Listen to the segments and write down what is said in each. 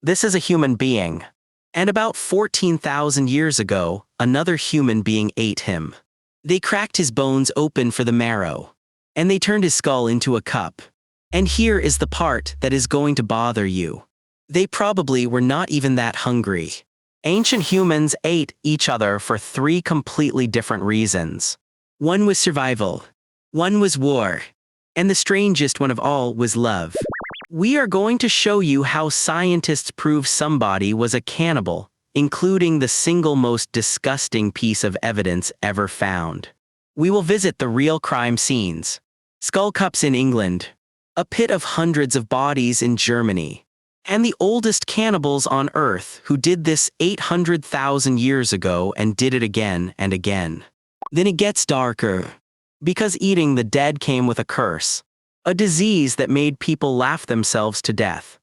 This is a human being. And about 14,000 years ago, another human being ate him. They cracked his bones open for the marrow. And they turned his skull into a cup. And here is the part that is going to bother you. They probably were not even that hungry. Ancient humans ate each other for 3 completely different reasons. One was survival. One was war. And the strangest one of all was love. We are going to show you how scientists prove somebody was a cannibal, including the single most disgusting piece of evidence ever found. We will visit the real crime scenes. Skull cups in England. A pit of hundreds of bodies in Germany. And the oldest cannibals on Earth who did this 800,000 years ago and did it again and again. Then it gets darker. Because eating the dead came with a curse. A disease that made people laugh themselves to death.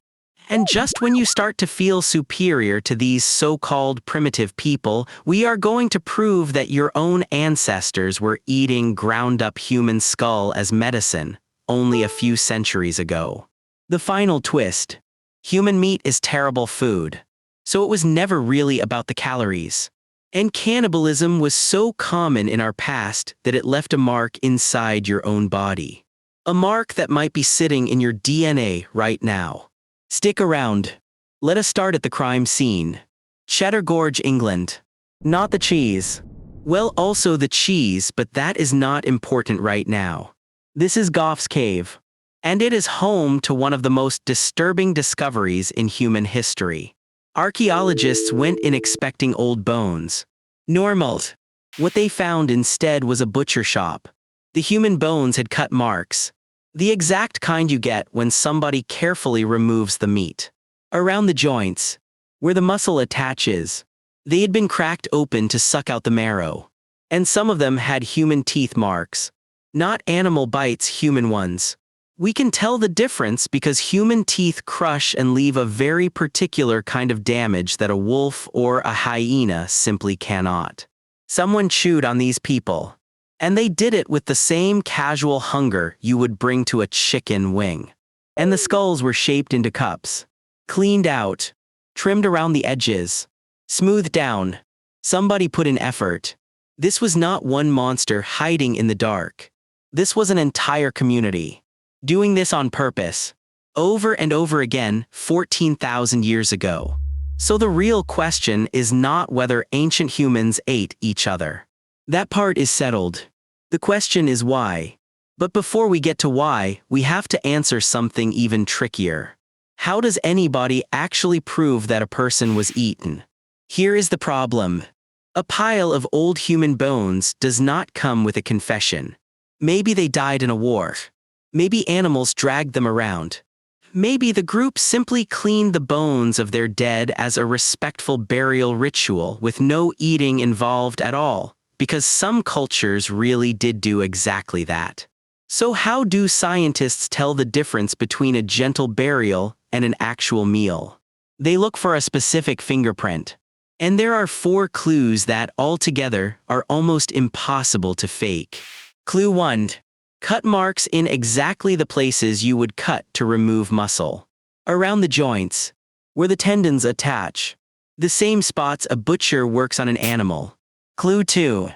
And just when you start to feel superior to these so-called primitive people, we are going to prove that your own ancestors were eating ground-up human skull as medicine only a few centuries ago. The final twist. Human meat is terrible food. So it was never really about the calories. And cannibalism was so common in our past that it left a mark inside your own body. A mark that might be sitting in your DNA right now. Stick around. Let us start at the crime scene. Cheddar Gorge, England. Not the cheese. Well, also the cheese, but that is not important right now. This is Gough's cave. And it is home to one of the most disturbing discoveries in human history. Archaeologists went in expecting old bones. Normal. What they found instead was a butcher shop. The human bones had cut marks. The exact kind you get when somebody carefully removes the meat. Around the joints, where the muscle attaches, they had been cracked open to suck out the marrow. And some of them had human teeth marks. Not animal bites, human ones. We can tell the difference because human teeth crush and leave a very particular kind of damage that a wolf or a hyena simply cannot. Someone chewed on these people. And they did it with the same casual hunger you would bring to a chicken wing. And the skulls were shaped into cups. Cleaned out. Trimmed around the edges. Smoothed down. Somebody put in effort. This was not one monster hiding in the dark. This was an entire community. Doing this on purpose. Over and over again, 14,000 years ago. So the real question is not whether ancient humans ate each other. That part is settled. The question is why. But before we get to why, we have to answer something even trickier. How does anybody actually prove that a person was eaten? Here is the problem. A pile of old human bones does not come with a confession. Maybe they died in a war. Maybe animals dragged them around. Maybe the group simply cleaned the bones of their dead as a respectful burial ritual with no eating involved at all. Because some cultures really did do exactly that. So how do scientists tell the difference between a gentle burial and an actual meal? They look for a specific fingerprint. And there are 4 clues that, altogether, are almost impossible to fake. Clue 1. Cut marks in exactly the places you would cut to remove muscle. Around the joints, where the tendons attach. The same spots a butcher works on an animal. Clue 2.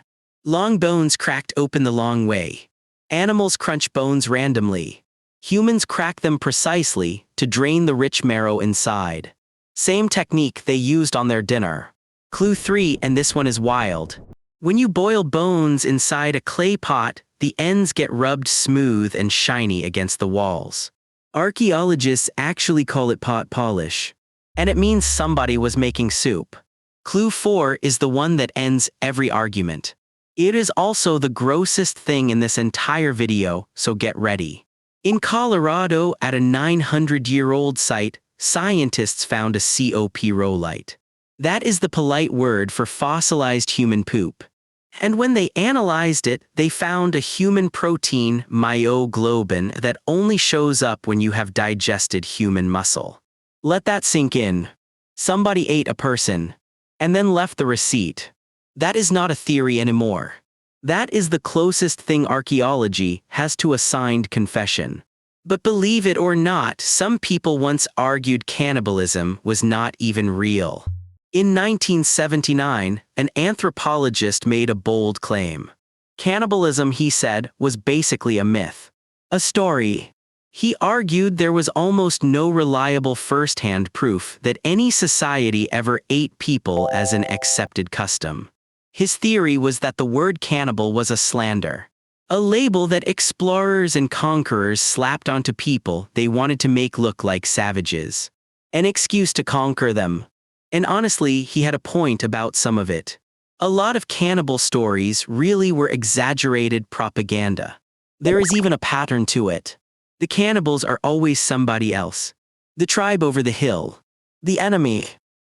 Long bones cracked open the long way. Animals crunch bones randomly. Humans crack them precisely to drain the rich marrow inside. Same technique they used on their dinner. Clue 3, and this one is wild. When you boil bones inside a clay pot, the ends get rubbed smooth and shiny against the walls. Archaeologists actually call it pot polish. And it means somebody was making soup. Clue 4 is the one that ends every argument. It is also the grossest thing in this entire video, so get ready. In Colorado, at a 900-year-old site, scientists found a coprolite. That is the polite word for fossilized human poop. And when they analyzed it, they found a human protein, myoglobin, that only shows up when you have digested human muscle. Let that sink in. Somebody ate a person. And then left the receipt. That is not a theory anymore. That is the closest thing archaeology has to a signed confession. But believe it or not, some people once argued cannibalism was not even real. In 1979, an anthropologist made a bold claim. Cannibalism, he said, was basically a myth. A story. He argued there was almost no reliable first-hand proof that any society ever ate people as an accepted custom. His theory was that the word cannibal was a slander. A label that explorers and conquerors slapped onto people they wanted to make look like savages. An excuse to conquer them. And honestly, he had a point about some of it. A lot of cannibal stories really were exaggerated propaganda. There is even a pattern to it. The cannibals are always somebody else. The tribe over the hill. The enemy.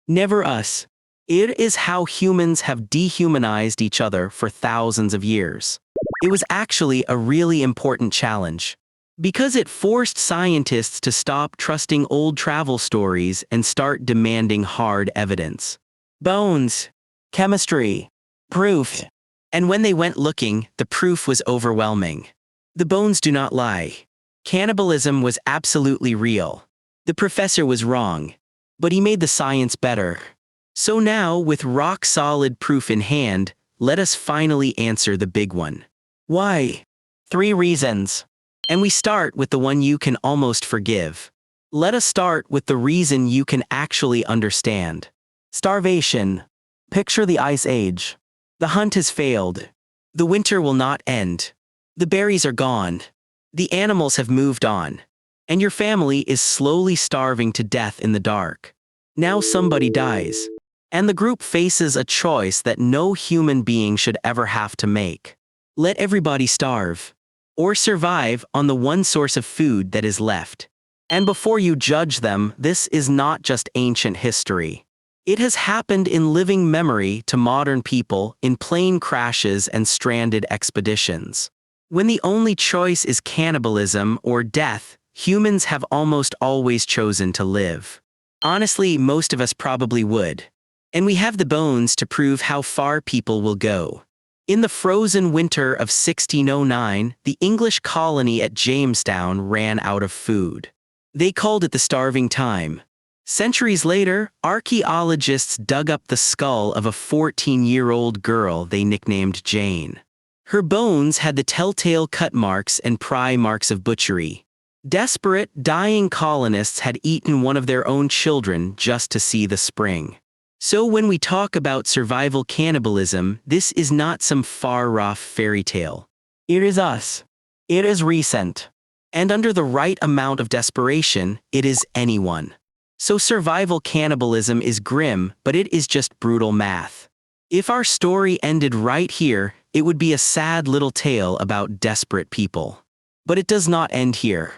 Never us. It is how humans have dehumanized each other for thousands of years. It was actually a really important challenge, because it forced scientists to stop trusting old travel stories and start demanding hard evidence. Bones. Chemistry. Proof. And when they went looking, the proof was overwhelming. The bones do not lie. Cannibalism was absolutely real. The professor was wrong, but he made the science better. So now, with rock-solid proof in hand, let us finally answer the big one. Why? 3 reasons. And we start with the one you can almost forgive. Let us start with the reason you can actually understand. Starvation. Picture the Ice Age. The hunt has failed. The winter will not end. The berries are gone. The animals have moved on. And your family is slowly starving to death in the dark. Now somebody dies. And the group faces a choice that no human being should ever have to make. Let everybody starve. Or survive on the one source of food that is left. And before you judge them, this is not just ancient history. It has happened in living memory to modern people in plane crashes and stranded expeditions. When the only choice is cannibalism or death, humans have almost always chosen to live. Honestly, most of us probably would. And we have the bones to prove how far people will go. In the frozen winter of 1609, the English colony at Jamestown ran out of food. They called it the starving time. Centuries later, archaeologists dug up the skull of a 14-year-old girl they nicknamed Jane. Her bones had the telltale cut marks and pry marks of butchery. Desperate, dying colonists had eaten one of their own children just to see the spring. So when we talk about survival cannibalism, this is not some far-off fairy tale. It is us. It is recent. And under the right amount of desperation, it is anyone. So survival cannibalism is grim, but it is just brutal math. If our story ended right here, it would be a sad little tale about desperate people. But it does not end here.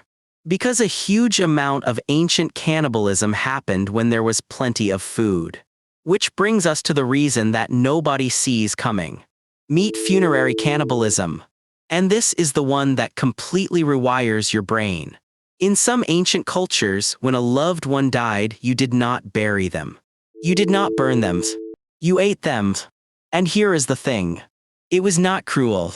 Because a huge amount of ancient cannibalism happened when there was plenty of food. Which brings us to the reason that nobody sees coming. Meet funerary cannibalism. And this is the one that completely rewires your brain. In some ancient cultures, when a loved one died, you did not bury them. You did not burn them. You ate them. And here is the thing. It was not cruel.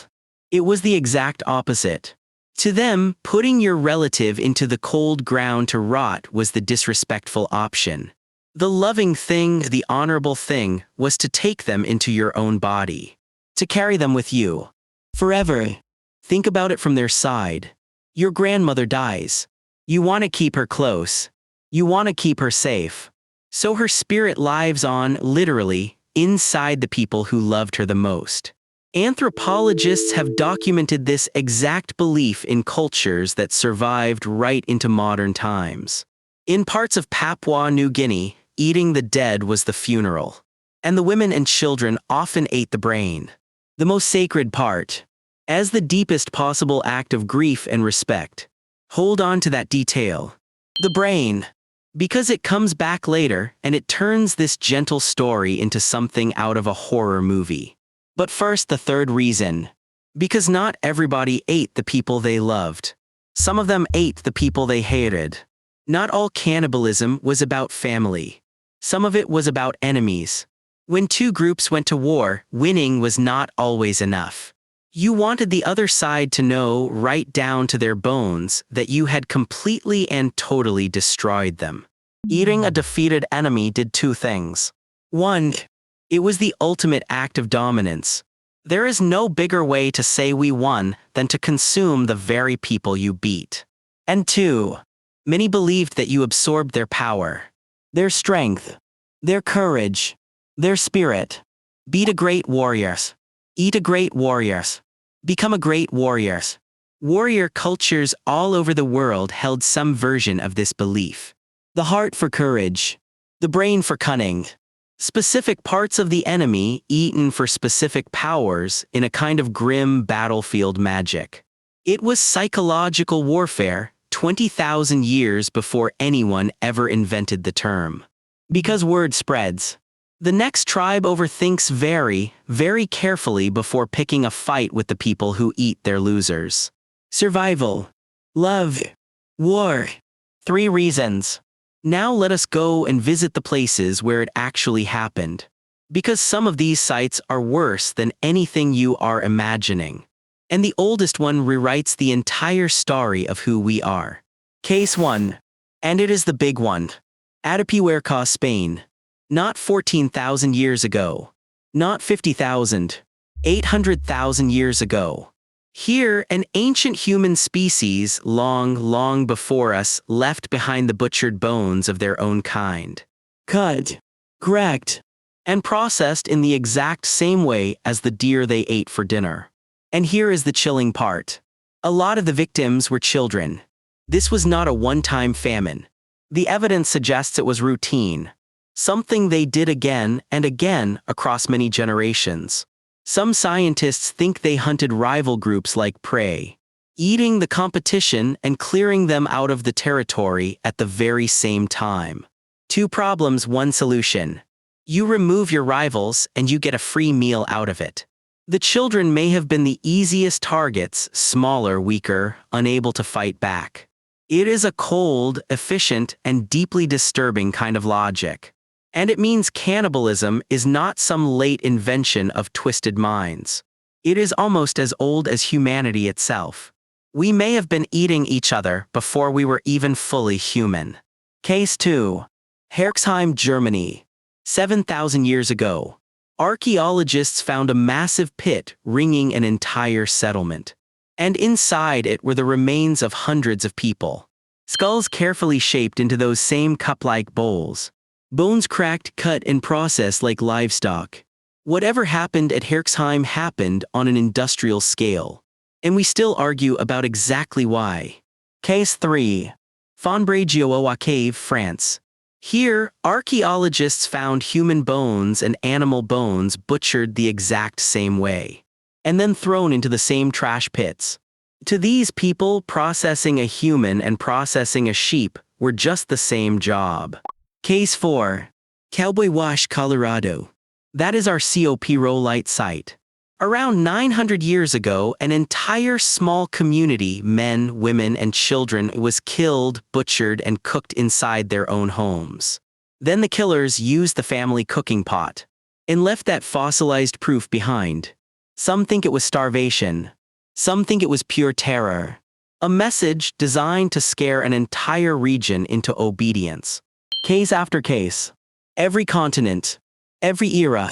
It was the exact opposite. To them, putting your relative into the cold ground to rot was the disrespectful option. The loving thing, the honorable thing, was to take them into your own body. To carry them with you. Forever. Think about it from their side. Your grandmother dies. You want to keep her close. You want to keep her safe. So her spirit lives on, literally, inside the people who loved her the most. Anthropologists have documented this exact belief in cultures that survived right into modern times. In parts of Papua New Guinea, eating the dead was the funeral. And the women and children often ate the brain. The most sacred part. As the deepest possible act of grief and respect. Hold on to that detail. The brain. Because it comes back later, and it turns this gentle story into something out of a horror movie. But first, the third reason. Because not everybody ate the people they loved. Some of them ate the people they hated. Not all cannibalism was about family. Some of it was about enemies. When two groups went to war, winning was not always enough. You wanted the other side to know, right down to their bones, that you had completely and totally destroyed them. Eating a defeated enemy did two things. 1. It was the ultimate act of dominance. There is no bigger way to say we won than to consume the very people you beat. And 2. Many believed that you absorbed their power, their strength, their courage, their spirit. Beat a great warriors. Eat a great warriors. Become a great warriors. Warrior cultures all over the world held some version of this belief. The heart for courage, the brain for cunning, specific parts of the enemy eaten for specific powers in a kind of grim battlefield magic. It was psychological warfare 20,000 years before anyone ever invented the term. Because word spreads. The next tribe overthinks very, very carefully before picking a fight with the people who eat their losers. Survival. Love. War. 3 reasons. Now let us go and visit the places where it actually happened. Because some of these sites are worse than anything you are imagining. And the oldest one rewrites the entire story of who we are. Case 1. And it is the big one. Atapuerca, Spain. Not 14,000 years ago. Not 50,000. 800,000 years ago. Here, an ancient human species, long, long before us, left behind the butchered bones of their own kind. Cut, cracked, and processed in the exact same way as the deer they ate for dinner. And here is the chilling part. A lot of the victims were children. This was not a one-time famine. The evidence suggests it was routine. Something they did again and again across many generations. Some scientists think they hunted rival groups like prey, eating the competition and clearing them out of the territory at the very same time. 2 problems, 1 solution. You remove your rivals and you get a free meal out of it. The children may have been the easiest targets, smaller, weaker, unable to fight back. It is a cold, efficient, and deeply disturbing kind of logic. And it means cannibalism is not some late invention of twisted minds. It is almost as old as humanity itself. We may have been eating each other before we were even fully human. Case 2. Herxheim, Germany. 7,000 years ago. Archaeologists found a massive pit ringing an entire settlement. And inside it were the remains of hundreds of people. Skulls carefully shaped into those same cup-like bowls. Bones cracked, cut, and processed like livestock. Whatever happened at Herxheim happened on an industrial scale. And we still argue about exactly why. Case 3. Fonbray-Gioua Cave, France. Here, archaeologists found human bones and animal bones butchered the exact same way. And then thrown into the same trash pits. To these people, processing a human and processing a sheep were just the same job. Case 4. Cowboy Wash, Colorado. That is our COP Rolite site. Around 900 years ago, an entire small community, men, women, and children, was killed, butchered, and cooked inside their own homes. Then the killers used the family cooking pot and left that fossilized proof behind. Some think it was starvation. Some think it was pure terror. A message designed to scare an entire region into obedience. Case after case. Every continent. Every era.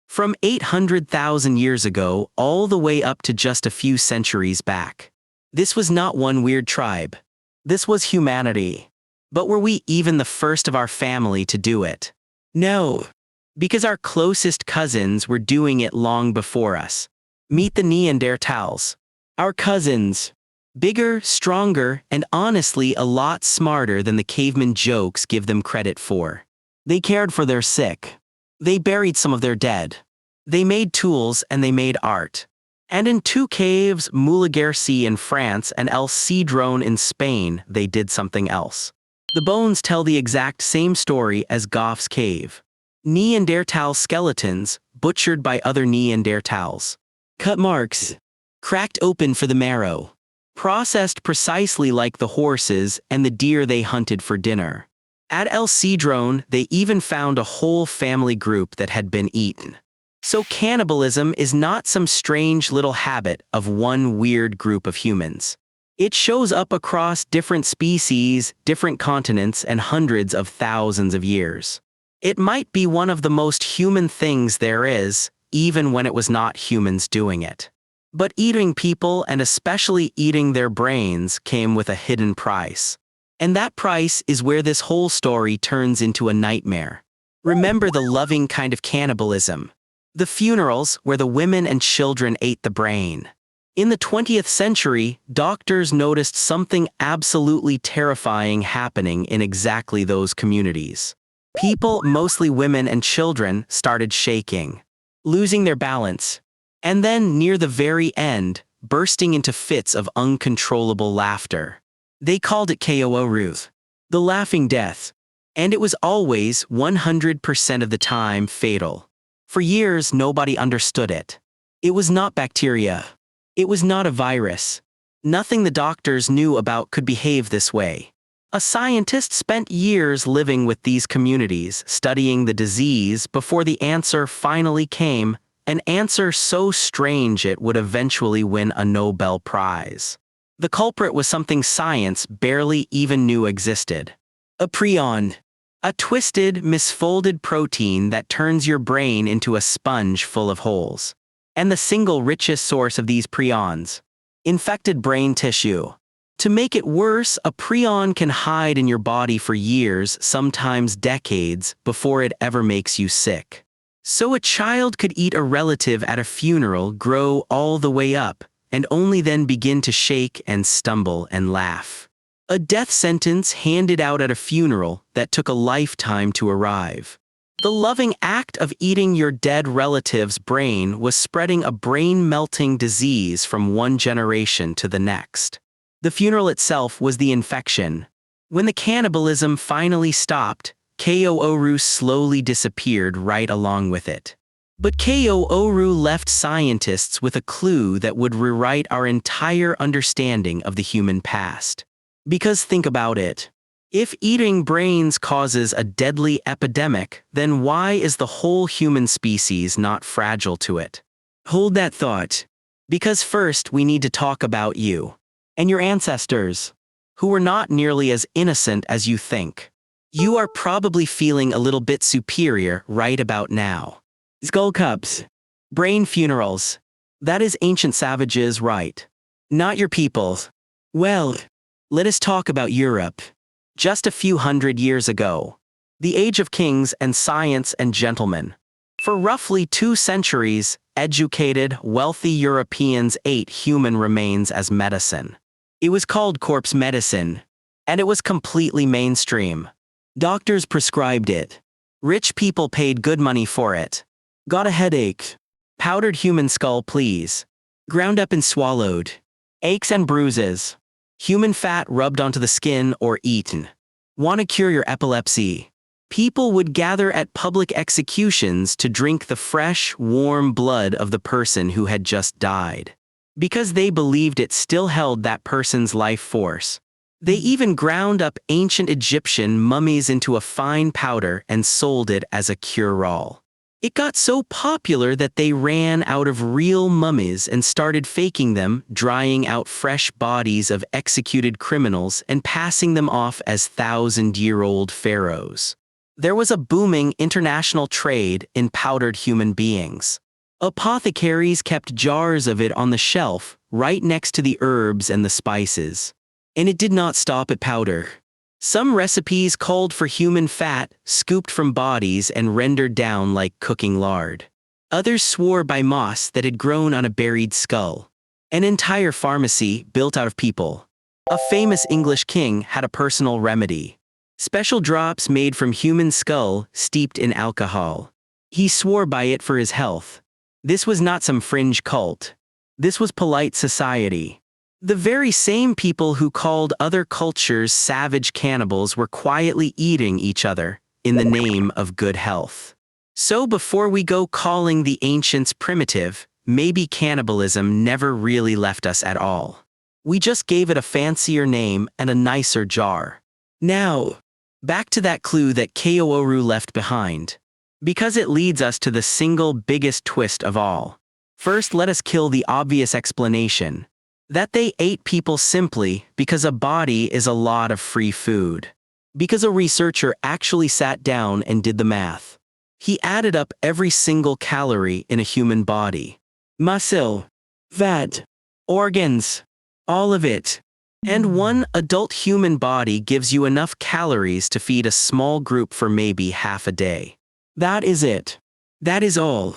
From 800,000 years ago all the way up to just a few centuries back. This was not one weird tribe. This was humanity. But were we even the first of our family to do it? No. Because our closest cousins were doing it long before us. Meet the Neanderthals. Our cousins. Bigger, stronger, and honestly a lot smarter than the caveman jokes give them credit for. They cared for their sick. They buried some of their dead. They made tools and they made art. And in 2 caves, Moula-Guercy in France and El Sidrón in Spain, they did something else. The bones tell the exact same story as Gough's cave. Neanderthal skeletons, butchered by other Neanderthals. Cut marks. Cracked open for the marrow. Processed precisely like the horses and the deer they hunted for dinner. At El Sidrón, they even found a whole family group that had been eaten. So cannibalism is not some strange little habit of one weird group of humans. It shows up across different species, different continents, and hundreds of thousands of years. It might be one of the most human things there is, even when it was not humans doing it. But eating people, and especially eating their brains, came with a hidden price. And that price is where this whole story turns into a nightmare. Remember the loving kind of cannibalism. The funerals where the women and children ate the brain. In the 20th century, doctors noticed something absolutely terrifying happening in exactly those communities. People, mostly women and children, started shaking, losing their balance, and then, near the very end, bursting into fits of uncontrollable laughter. They called it Kuru, the laughing death, and it was always, 100% of the time, fatal. For years, nobody understood it. It was not bacteria. It was not a virus. Nothing the doctors knew about could behave this way. A scientist spent years living with these communities, studying the disease before the answer finally came, an answer so strange it would eventually win a Nobel Prize. The culprit was something science barely even knew existed. A prion. A twisted, misfolded protein that turns your brain into a sponge full of holes. And the single richest source of these prions: infected brain tissue. To make it worse, a prion can hide in your body for years, sometimes decades, before it ever makes you sick. So a child could eat a relative at a funeral, grow all the way up, and only then begin to shake and stumble and laugh. A death sentence handed out at a funeral that took a lifetime to arrive. The loving act of eating your dead relative's brain was spreading a brain-melting disease from one generation to the next. The funeral itself was the infection. When the cannibalism finally stopped, Kuru slowly disappeared right along with it. But Kuru left scientists with a clue that would rewrite our entire understanding of the human past. Because think about it. If eating brains causes a deadly epidemic, then why is the whole human species not fragile to it? Hold that thought. Because first we need to talk about you and your ancestors, who were not nearly as innocent as you think. You are probably feeling a little bit superior right about now. Skull cups. Brain funerals. That is ancient savages, right? Not your people. Well, let us talk about Europe. Just a few hundred years ago. The age of kings and science and gentlemen. For roughly 2 centuries, educated, wealthy Europeans ate human remains as medicine. It was called corpse medicine, and it was completely mainstream. Doctors prescribed it. Rich people paid good money for it. Got a headache? Powdered human skull, please. Ground up and swallowed. Aches and bruises. Human fat rubbed onto the skin or eaten. Want to cure your epilepsy? People would gather at public executions to drink the fresh, warm blood of the person who had just died. Because they believed it still held that person's life force. They even ground up ancient Egyptian mummies into a fine powder and sold it as a cure-all. It got so popular that they ran out of real mummies and started faking them, drying out fresh bodies of executed criminals and passing them off as 1,000-year-old pharaohs. There was a booming international trade in powdered human beings. Apothecaries kept jars of it on the shelf, right next to the herbs and the spices. And it did not stop at powder. Some recipes called for human fat, scooped from bodies and rendered down like cooking lard. Others swore by moss that had grown on a buried skull. An entire pharmacy built out of people. A famous English king had a personal remedy. Special drops made from human skull steeped in alcohol. He swore by it for his health. This was not some fringe cult. This was polite society. The very same people who called other cultures savage cannibals were quietly eating each other in the name of good health. So before we go calling the ancients primitive, maybe cannibalism never really left us at all. We just gave it a fancier name and a nicer jar. Now, back to that clue that Kuru left behind. Because it leads us to the single biggest twist of all. First, let us kill the obvious explanation. That they ate people simply because a body is a lot of free food. Because a researcher actually sat down and did the math. He added up every single calorie in a human body. Muscle, fat, organs, all of it. And one adult human body gives you enough calories to feed a small group for maybe half a day. That is it. That is all.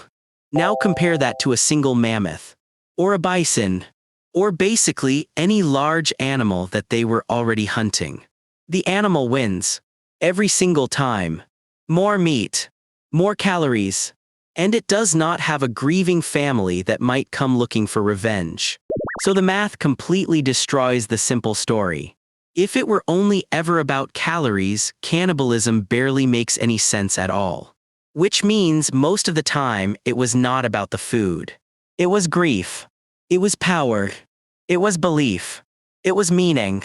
Now compare that to a single mammoth, or a bison, or basically any large animal that they were already hunting. The animal wins. Every single time. More meat. More calories. And it does not have a grieving family that might come looking for revenge. So the math completely destroys the simple story. If it were only ever about calories, cannibalism barely makes any sense at all. Which means most of the time it was not about the food. It was grief. It was power. It was belief. It was meaning.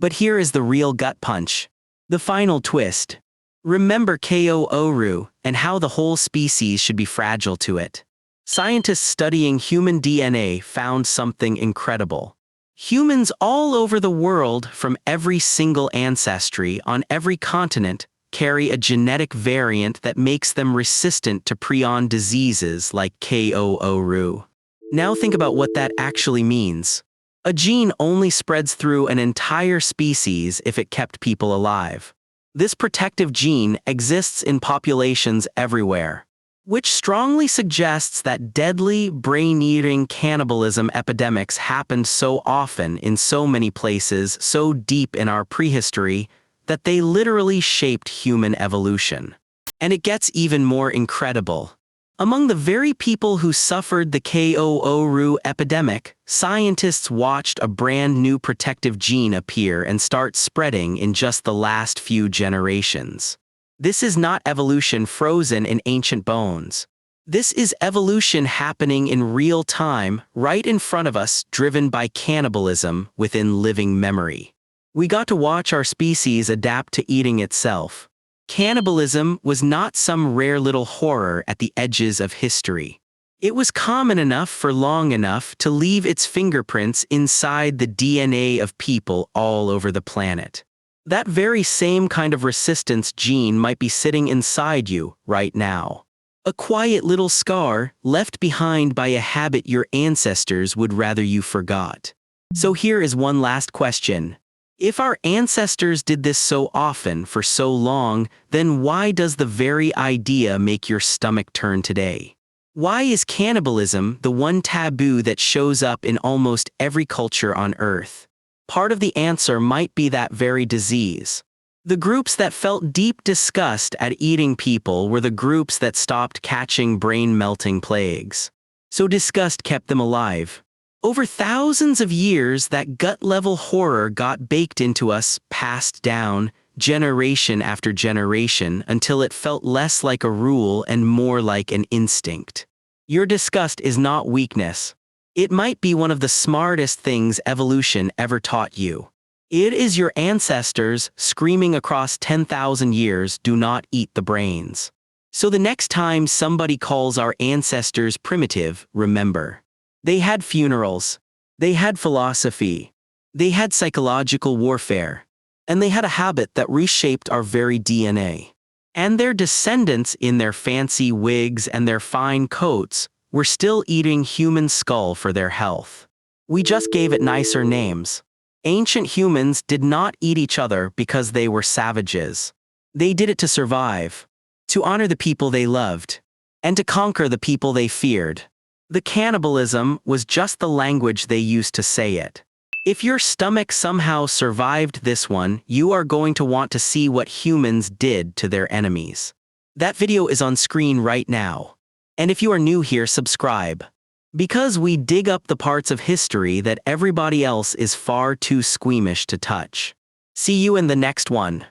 But here is the real gut punch. The final twist. Remember Kuru and how the whole species should be fragile to it. Scientists studying human DNA found something incredible. Humans all over the world from every single ancestry on every continent carry a genetic variant that makes them resistant to prion diseases like Kuru. Now think about what that actually means. A gene only spreads through an entire species if it kept people alive. This protective gene exists in populations everywhere, which strongly suggests that deadly, brain-eating cannibalism epidemics happened so often in so many places so deep in our prehistory that they literally shaped human evolution. And it gets even more incredible. Among the very people who suffered the Kuru epidemic, scientists watched a brand new protective gene appear and start spreading in just the last few generations. This is not evolution frozen in ancient bones. This is evolution happening in real time, right in front of us, driven by cannibalism within living memory. We got to watch our species adapt to eating itself. Cannibalism was not some rare little horror at the edges of history. It was common enough for long enough to leave its fingerprints inside the DNA of people all over the planet. That very same kind of resistance gene might be sitting inside you right now. A quiet little scar left behind by a habit your ancestors would rather you forgot. So here is one last question. If our ancestors did this so often for so long, then why does the very idea make your stomach turn today? Why is cannibalism the one taboo that shows up in almost every culture on Earth? Part of the answer might be that very disease. The groups that felt deep disgust at eating people were the groups that stopped catching brain-melting plagues. So disgust kept them alive. Over thousands of years, that gut-level horror got baked into us, passed down, generation after generation, until it felt less like a rule and more like an instinct. Your disgust is not weakness. It might be one of the smartest things evolution ever taught you. It is your ancestors screaming across 10,000 years, do not eat the brains. So the next time somebody calls our ancestors primitive, remember. They had funerals. They had philosophy. They had psychological warfare. And they had a habit that reshaped our very DNA. And their descendants, in their fancy wigs and their fine coats, were still eating human skull for their health. We just gave it nicer names. Ancient humans did not eat each other because they were savages. They did it to survive, to honor the people they loved, and to conquer the people they feared. The cannibalism was just the language they used to say it. If your stomach somehow survived this one, you are going to want to see what humans did to their enemies. That video is on screen right now. And if you are new here, subscribe. Because we dig up the parts of history that everybody else is far too squeamish to touch. See you in the next one.